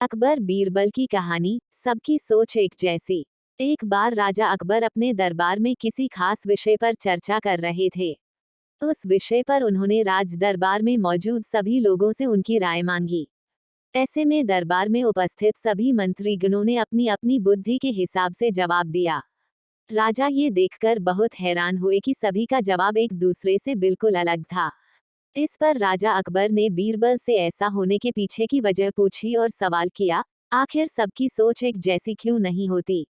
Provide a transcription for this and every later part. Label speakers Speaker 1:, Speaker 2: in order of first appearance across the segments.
Speaker 1: अकबर बीरबल की कहानी। सबकी सोच एक जैसी। एक बार राजा अकबर अपने दरबार में किसी खास विषय पर चर्चा कर रहे थे। उस विषय पर उन्होंने राज दरबार में मौजूद सभी लोगों से उनकी राय मांगी। ऐसे में दरबार में उपस्थित सभी मंत्रीगणों ने अपनी अपनी बुद्धि के हिसाब से जवाब दिया। राजा ये देखकर बहुत हैरान हुए कि सभी का जवाब एक दूसरे से बिल्कुल अलग था। इस पर राजा अकबर ने बीरबल से ऐसा होने के पीछे की वजह पूछी और सवाल किया, आखिर सबकी सोच एक जैसी क्यों नहीं होती।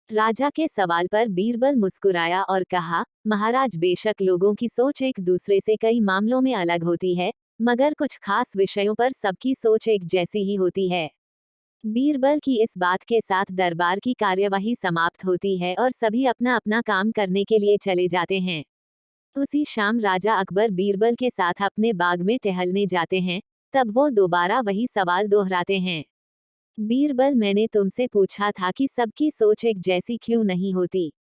Speaker 1: राजा के सवाल पर बीरबल मुस्कुराया और कहा, महाराज, बेशक लोगों की सोच एक दूसरे से कई मामलों में अलग होती है, मगर कुछ खास विषयों पर सबकी सोच एक जैसी ही होती है। बीरबल की इस बात के साथ दरबार की कार्यवाही समाप्त होती है और सभी अपना अपना काम करने के लिए चले जाते हैं। उसी शाम राजा अकबर बीरबल के साथ अपने बाग में टहलने जाते हैं। तब वो दोबारा वही सवाल दोहराते हैं। बीरबल, मैंने तुमसे पूछा था कि सबकी सोच एक जैसी क्यों नहीं होती।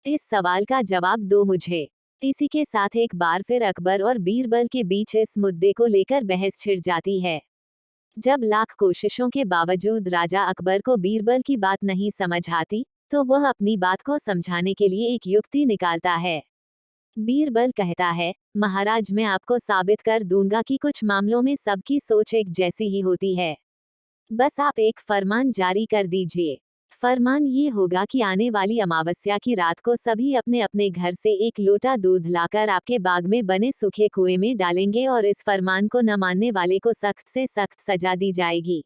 Speaker 1: इस सवाल का जवाब दो मुझे। इसी के साथ एक बार फिर अकबर और बीरबल के बीच इस मुद्दे को लेकर बहस छिड़ जाती है। जब लाख कोशिशों के बावजूद राजा अकबर को बीरबल की बात नहीं समझ आती, तो वह अपनी बात को समझाने के लिए एक युक्ति निकालता है। बीरबल कहता है, महाराज, मैं आपको साबित कर दूंगा कि कुछ मामलों में सबकी सोच एक जैसी ही होती है। बस आप एक फरमान जारी कर दीजिए। फरमान ये होगा कि आने वाली अमावस्या की रात को सभी अपने अपने घर से एक लोटा दूध लाकर आपके बाग में बने सूखे कुएं में डालेंगे और इस फरमान को न मानने वाले को सख्त से सख्त सजा दी जाएगी।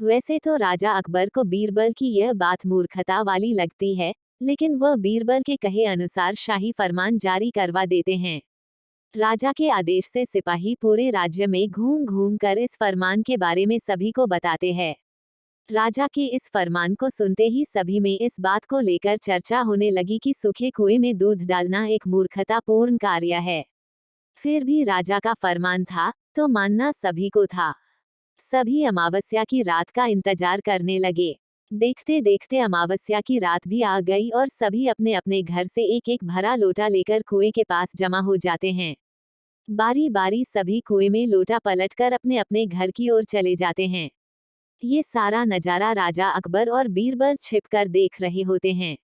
Speaker 1: वैसे तो राजा अकबर को बीरबल की यह बात मूर्खता वाली लगती है, लेकिन वह बीरबल के कहे अनुसार शाही फरमान जारी करवा देते हैं। राजा के आदेश से सिपाही पूरे राज्य में घूम घूम कर इस फरमान के बारे में सभी को बताते हैं। राजा के इस फरमान को सुनते ही सभी में इस बात को लेकर चर्चा होने लगी कि सूखे कुएं में दूध डालना एक मूर्खतापूर्ण कार्य है। फिर भी राजा का फरमान था, तो मानना सभी को था। सभी अमावस्या की रात का इंतजार करने लगे। देखते देखते अमावस्या की रात भी आ गई और सभी अपने अपने घर से एक एक भरा लोटा लेकर कुएं के पास जमा हो जाते हैं। बारी बारी सभी कुएं में लोटा पलटकर अपने अपने घर की ओर चले जाते हैं। ये सारा नजारा राजा अकबर और बीरबल छिपकर देख रहे होते हैं।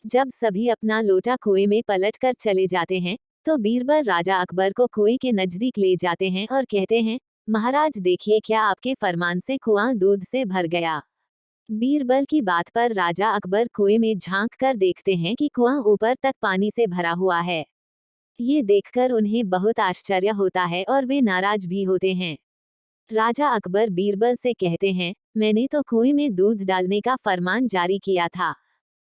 Speaker 1: जब सभी अपना लोटा कुएं में पलटकर चले जाते हैं, तो बीरबल राजा अकबर को कुएं के नजदीक ले जाते हैं और कहते हैं, महाराज देखिए, क्या आपके फरमान से कुआं दूध से भर गया। बीरबल की बात पर राजा अकबर कुएं में झांक कर देखते हैं कि कुआं ऊपर तक पानी से भरा हुआ है। ये देखकर उन्हें बहुत आश्चर्य होता है और वे नाराज भी होते हैं। राजा अकबर बीरबल से कहते हैं, मैंने तो कुएं में दूध डालने का फरमान जारी किया था,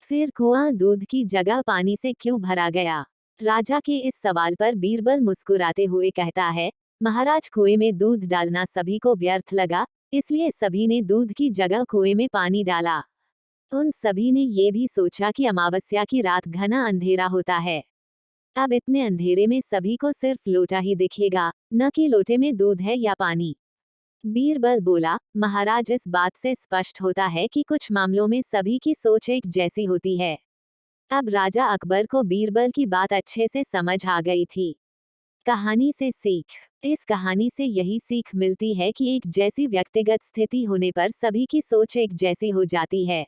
Speaker 1: फिर कुआं दूध की जगह पानी से क्यों भरा गया। राजा के इस सवाल पर बीरबल मुस्कुराते हुए कहता है, महाराज, कुएं में दूध डालना सभी को व्यर्थ लगा, इसलिए सभी ने दूध की जगह कुएं में पानी डाला। उन सभी ने ये भी सोचा कि अमावस्या की रात घना अंधेरा होता है। अब इतने अंधेरे में सभी को सिर्फ लोटा ही दिखेगा, न कि लोटे में दूध है या पानी। बीरबल बोला, महाराज, इस बात से स्पष्ट होता है कि कुछ मामलों में सभी की सोच एक जैसी होती है। अब राजा अकबर को बीरबल की बात अच्छे से समझ आ गई थी। कहानी से सीख। इस कहानी से यही सीख मिलती है कि एक जैसी व्यक्तिगत स्थिति होने पर सभी की सोच एक जैसी हो जाती है।